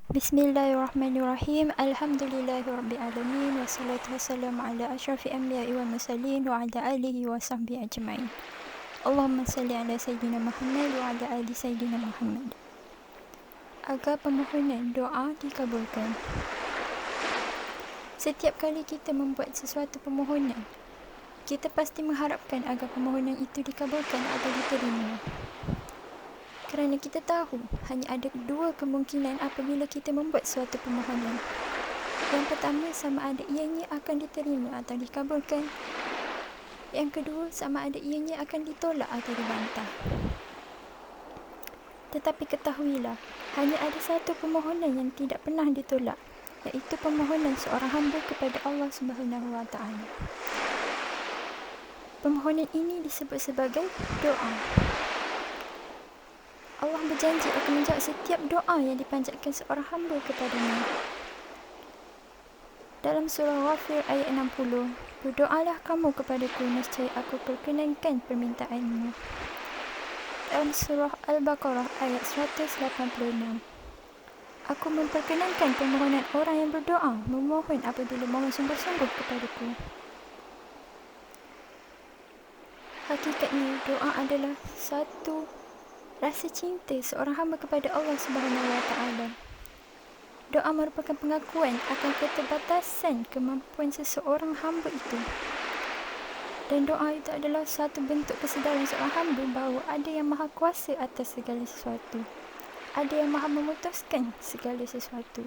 Bismillahirrahmanirrahim. Alhamdulillahirrabbilalamin. Wassalatu wassalamu ala asyrafil anbiya'i wal mursalin wa ala alihi wa sahbihi ajma'in. Allahumma salli ala Sayyidina Muhammad wa ala ali Sayyidina Muhammad. Agar permohonan doa dikabulkan. Setiap kali kita membuat sesuatu permohonan, kita pasti mengharapkan agar permohonan itu dikabulkan atau diterima. Kerana kita tahu hanya ada dua kemungkinan apabila kita membuat suatu permohonan. Yang pertama, sama ada ianya akan diterima atau dikabulkan. Yang kedua, sama ada ianya akan ditolak atau dibantah. Tetapi ketahuilah, hanya ada satu permohonan yang tidak pernah ditolak, iaitu permohonan seorang hamba kepada Allah Subhanahu Wa Taala. Permohonan ini disebut sebagai doa. Allah berjanji akan menjawab setiap doa yang dipanjatkan seorang hamba kepadanya. Dalam surah Ghafir ayat 60, berdoalah kamu kepadaku, nescaya aku perkenankan permintaanmu. Dalam surah Al-Baqarah ayat 186, aku memperkenankan permohonan orang yang berdoa, memohon apabila mohon sungguh-sungguh kepadaku. Hakikatnya, doa adalah satu rasa cinta seorang hamba kepada Allah Subhanahu Wa Taala. Doa merupakan pengakuan akan keterbatasan kemampuan seseorang hamba itu. Dan doa itu adalah satu bentuk kesedaran seorang hamba bahawa ada yang maha kuasa atas segala sesuatu. Ada yang maha memutuskan segala sesuatu.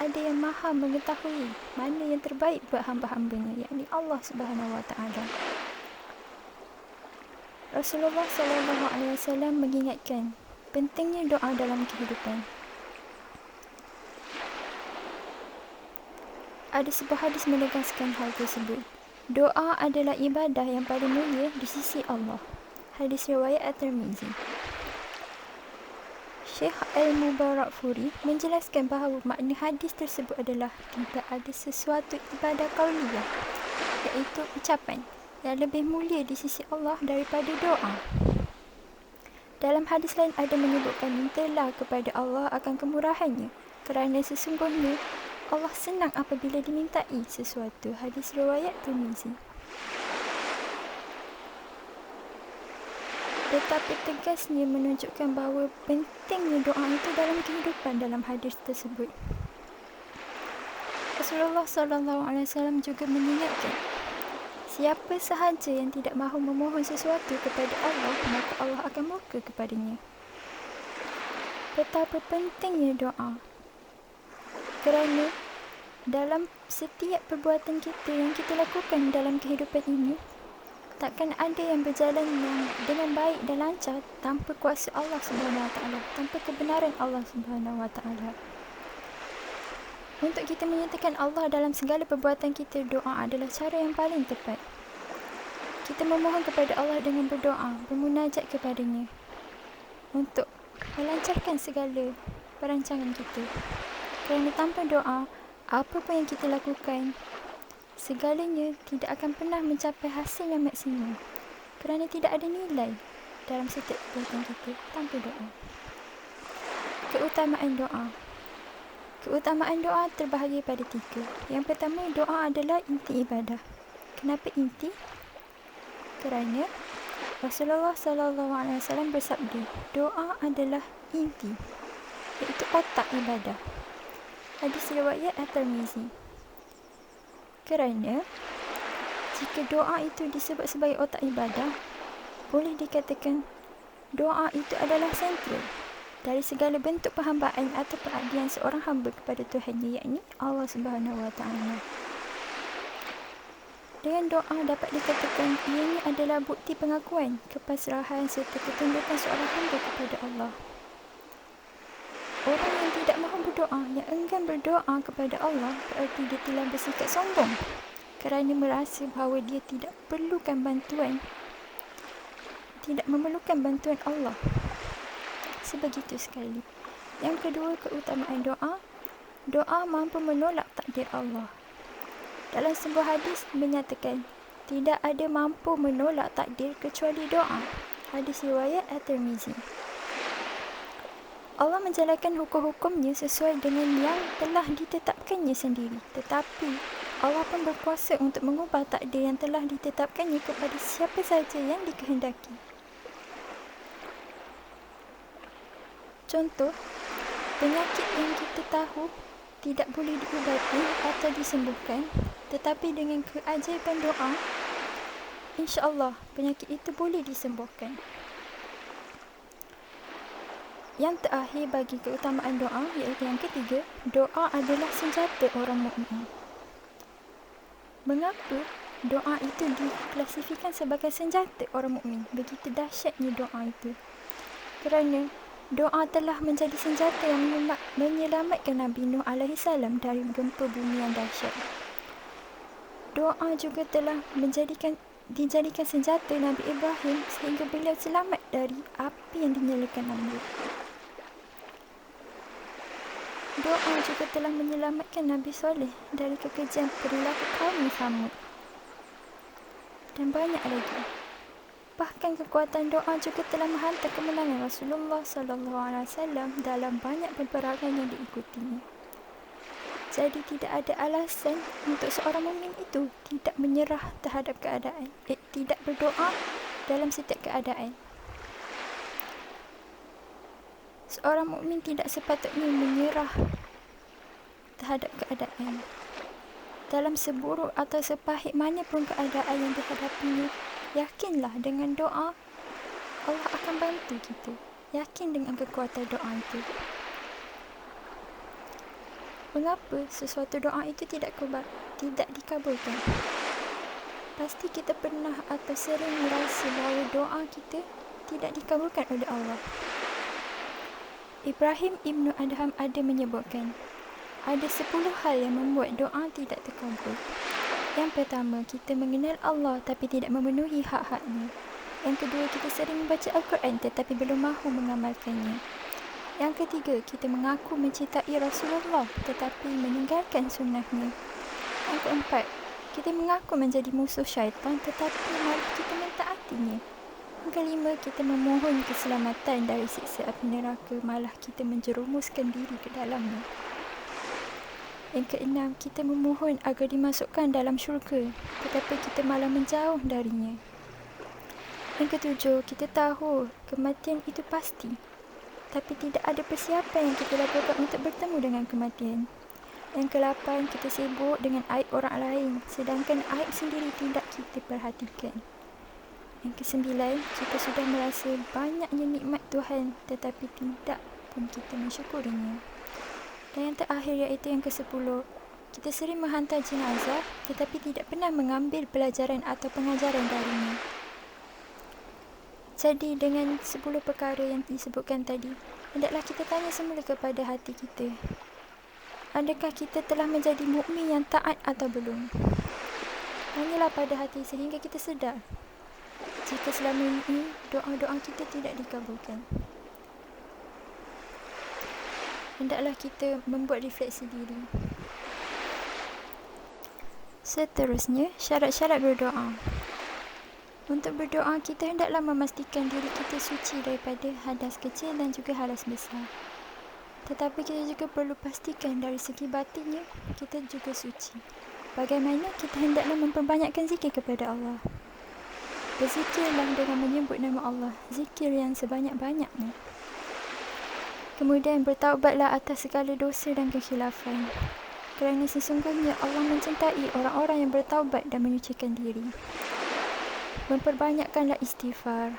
Ada yang maha mengetahui mana yang terbaik buat hamba-hambanya, yakni Allah Subhanahu Wa Taala. Rasulullah SAW mengingatkan pentingnya doa dalam kehidupan. Ada sebuah hadis menegaskan hal tersebut. Doa adalah ibadah yang paling mulia di sisi Allah. Hadis riwayat At-Tirmizi. Syekh Al-Mubarakfuri menjelaskan bahawa makna hadis tersebut adalah tidak ada sesuatu ibadah qauliyah, iaitu ucapan, yang lebih mulia di sisi Allah daripada doa. Dalam hadis lain ada menyebutkan, mintalah kepada Allah akan kemurahannya, kerana sesungguhnya Allah senang apabila dimintai sesuatu. Hadis riwayat Tirmizi. Betapa tegasnya menunjukkan bahawa pentingnya doa itu dalam kehidupan dalam hadis tersebut. Rasulullah SAW juga mengingatkan, siapa sahaja yang tidak mahu memohon sesuatu kepada Allah, maka Allah akan murka kepadanya. Betapa pentingnya doa. Kerana dalam setiap perbuatan kita yang kita lakukan dalam kehidupan ini, takkan ada yang berjalan dengan baik dan lancar tanpa kuasa Allah Subhanahu Wa Taala, tanpa kebenaran Allah Subhanahu Wa Taala. Untuk kita menyatakan Allah dalam segala perbuatan kita, doa adalah cara yang paling tepat. Kita memohon kepada Allah dengan berdoa, bermunajat kepadanya untuk melancarkan segala perancangan kita. Kerana tanpa doa, apa pun yang kita lakukan, segalanya tidak akan pernah mencapai hasil yang maksimal. Kerana tidak ada nilai dalam setiap perbuatan kita tanpa doa. Keutamaan doa. Keutamaan doa terbahagi pada 3. Yang pertama, doa adalah inti ibadah. Kenapa inti? Kerana Rasulullah SAW bersabda, doa adalah inti, iaitu otak ibadah. Hadis riwayat At-Tirmizi. Kerana jika doa itu disebut sebagai otak ibadah, boleh dikatakan doa itu adalah sentral dari segala bentuk perhambaan atau pengabdian seorang hamba kepada Tuhannya, yakni Allah Subhanahu Wa Taala. Dengan doa dapat dikatakan ianya adalah bukti pengakuan, kepasrahan serta ketundukan seorang hamba kepada Allah. Orang yang tidak mahu berdoa, yang enggan berdoa kepada Allah, berarti dia telah bersikap sombong kerana merasa bahawa dia tidak perlukan bantuan, tidak memerlukan bantuan Allah. Sebegitu sekali. Yang kedua, keutamaan doa. Doa mampu menolak takdir Allah. Dalam sebuah hadis menyatakan, tidak ada mampu menolak takdir kecuali doa. Hadis riwayat At-Tirmizi. Allah menjalankan hukum-hukumnya sesuai dengan yang telah ditetapkannya sendiri. Tetapi Allah pun berkuasa untuk mengubah takdir yang telah ditetapkannya kepada siapa sahaja yang dikehendaki. Contoh, penyakit yang kita tahu tidak boleh diubati atau disembuhkan, tetapi dengan keajaiban doa, insya-Allah penyakit itu boleh disembuhkan. Yang terakhir bagi keutamaan doa, iaitu yang ketiga, doa adalah senjata orang mukmin. Mengapa doa itu diklasifikkan sebagai senjata orang mukmin? Begitu dahsyatnya doa itu. Kerana doa telah menjadi senjata yang menyelamatkan Nabi Nuh AS dari gempa bumi yang dahsyat. Doa juga telah dijadikan senjata Nabi Ibrahim sehingga beliau selamat dari api yang dinyalakan Namrud. Doa juga telah menyelamatkan Nabi Soleh dari kekejian perilaku kaum Samud. Dan banyak lagi. Bahkan kekuatan doa juga telah menghantar kemenangan Rasulullah SAW dalam banyak peperangan yang diikutinya. Jadi tidak ada alasan untuk seorang mukmin itu tidak menyerah terhadap keadaan, tidak berdoa dalam setiap keadaan. Seorang mukmin tidak sepatutnya menyerah terhadap keadaan. Dalam seburuk atau sepahit mana pun keadaan yang dihadapinya, yakinlah dengan doa Allah akan bantu kita. Yakin dengan kekuatan doa itu. Mengapa sesuatu doa itu tidak dikabulkan? Pasti kita pernah atau sering merasa bahawa doa kita tidak dikabulkan oleh Allah. Ibrahim Ibn Adham ada menyebutkan, ada 10 hal yang membuat doa tidak terkabul. Yang pertama, kita mengenal Allah tapi tidak memenuhi hak-haknya. Yang kedua, kita sering membaca Al-Quran tetapi belum mahu mengamalkannya. Yang ketiga, kita mengaku mencintai Rasulullah tetapi meninggalkan sunnahnya. Yang keempat, kita mengaku menjadi musuh syaitan tetapi malah kita mentaatinya. Yang kelima, kita memohon keselamatan dari siksa api neraka, malah kita menjerumuskan diri ke dalamnya. Yang keenam, kita memohon agar dimasukkan dalam syurga, tetapi kita malah menjauh darinya. Yang ketujuh, kita tahu kematian itu pasti, tapi tidak ada persiapan yang kita lakukan untuk bertemu dengan kematian. Yang ke-8, kita sibuk dengan aib orang lain, sedangkan aib sendiri tidak kita perhatikan. Yang ke-9, kita sudah merasa banyaknya nikmat Tuhan tetapi tidak pun kita mensyukurinya. Dan yang terakhir iaitu yang ke-10, kita sering menghantar jenazah tetapi tidak pernah mengambil pelajaran atau pengajaran darinya. Jadi dengan 10 perkara yang disebutkan tadi, hendaklah kita tanya semula kepada hati kita. Adakah kita telah menjadi mukmin yang taat atau belum? Tanyalah pada hati sehingga kita sedar jika selama ini doa-doa kita tidak dikabulkan. Hendaklah kita membuat refleksi diri. Seterusnya, syarat-syarat berdoa. Untuk berdoa, kita hendaklah memastikan diri kita suci daripada hadas kecil dan juga hadas besar. Tetapi kita juga perlu pastikan dari segi batinnya, kita juga suci. Bagaimana kita hendaklah memperbanyakkan zikir kepada Allah. Berzikirlah dengan menyebut nama Allah, zikir yang sebanyak-banyaknya. Kemudian bertaubatlah atas segala dosa dan kekhilafan. Kerana sesungguhnya Allah mencintai orang-orang yang bertaubat dan menyucikan diri. Memperbanyakkanlah istighfar.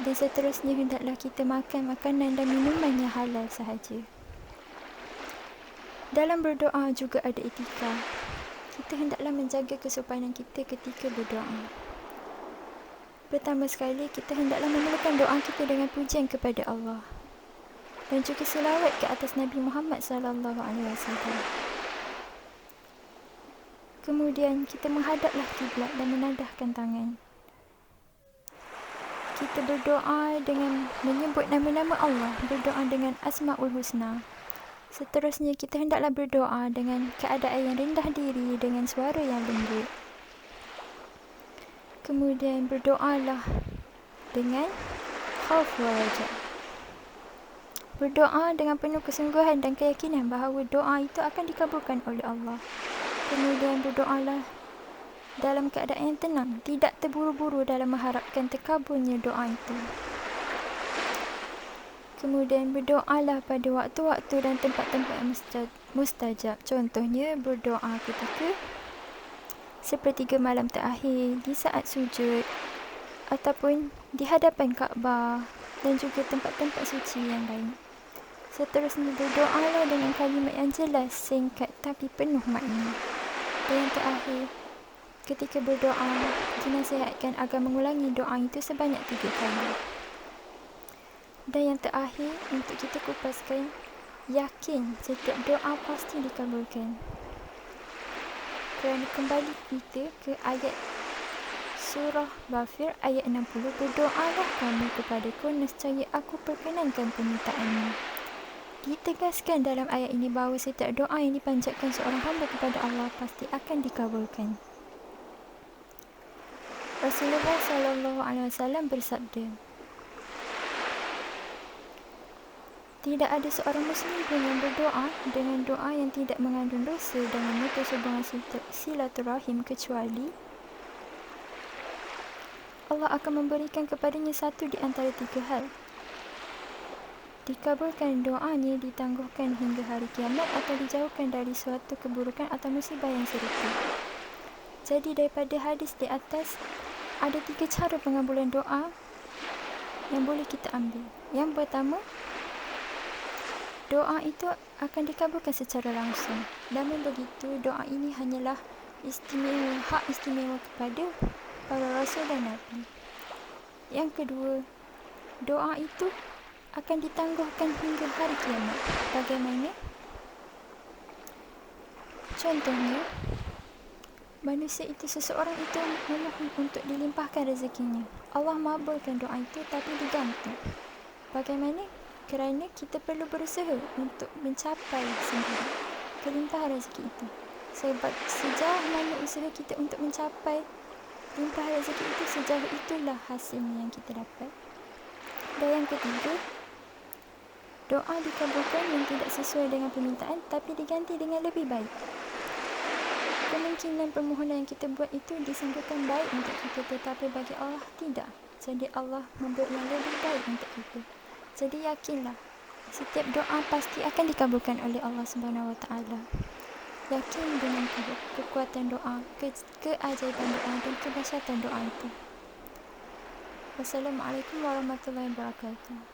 Dan seterusnya hendaklah kita makan makanan dan minuman yang halal sahaja. Dalam berdoa juga ada etika. Kita hendaklah menjaga kesopanan kita ketika berdoa. Pertama sekali, kita hendaklah memulakan doa kita dengan pujian kepada Allah dan juga selawat ke atas Nabi Muhammad SAW. Kemudian, kita menghadaplah kiblat dan menadahkan tangan. Kita berdoa dengan menyebut nama-nama Allah, berdoa dengan Asma'ul Husna. Seterusnya, kita hendaklah berdoa dengan keadaan yang rendah diri, dengan suara yang lembut. Kemudian berdoalah dengan khauf wa raja. Berdoa dengan penuh kesungguhan dan keyakinan bahawa doa itu akan dikabulkan oleh Allah. Kemudian berdoalah dalam keadaan yang tenang, tidak terburu-buru dalam mengharapkan terkabulnya doa itu. Kemudian berdoalah pada waktu-waktu dan tempat-tempat yang mustajab. Contohnya berdoa ketika sepertiga malam terakhir, di saat sujud, ataupun di hadapan Kaabah dan juga tempat-tempat suci yang lain. Seterusnya berdoalah dengan kalimat yang jelas, singkat tapi penuh makna. Dan yang terakhir, ketika berdoa, dinasihatkan agar mengulangi doa itu sebanyak 3 kali. Dan yang terakhir, untuk kita kupaskan, yakin setiap doa pasti dikabulkan. Kerana kembali kita ke ayat surah Ghafir ayat 60, berdoalah kamu kepadaku, nescaya aku perkenankan permintaanmu. Ditegaskan dalam ayat ini bahawa setiap doa yang dipanjatkan seorang hamba kepada Allah pasti akan dikabulkan. Rasulullah SAW bersabda, tidak ada seorang Muslim pun yang berdoa dengan doa yang tidak mengandung dosa dan memutus hubungan silaturahim kecuali Allah akan memberikan kepadanya satu di antara 3 hal. Dikabulkan doanya, ditangguhkan hingga hari kiamat, atau dijauhkan dari suatu keburukan atau musibah yang serupa. Jadi daripada hadis di atas, ada 3 cara pengabulan doa yang boleh kita ambil. Yang pertama, doa itu akan dikabulkan secara langsung. Namun begitu, doa ini hanyalah hak istimewa kepada para rasul dan nabi. Yang kedua, doa itu akan ditangguhkan hingga hari kiamat. Bagaimana? Contohnya, seseorang itu memohon untuk dilimpahkan rezekinya. Allah mengabulkan doa itu tapi digantung. Bagaimana? Kerana kita perlu berusaha untuk mencapai sendiri kelimpahan rezeki itu. Sebab sejauh mana usaha kita untuk mencapai limpahan rezeki itu, sejauh itulah hasilnya yang kita dapat. Dan yang ketiga, doa dikabulkan yang tidak sesuai dengan permintaan tapi diganti dengan lebih baik. Kemungkinan permohonan yang kita buat itu disangkakan baik untuk kita, tetapi bagi Allah tidak. Jadi Allah membuat yang lebih baik untuk kita. Jadi yakinlah, setiap doa pasti akan dikabulkan oleh Allah SWT. Yakin dengan kekuatan doa, keajaiban doa dan kedahsyatan doa itu. Wassalamualaikum warahmatullahi wabarakatuh.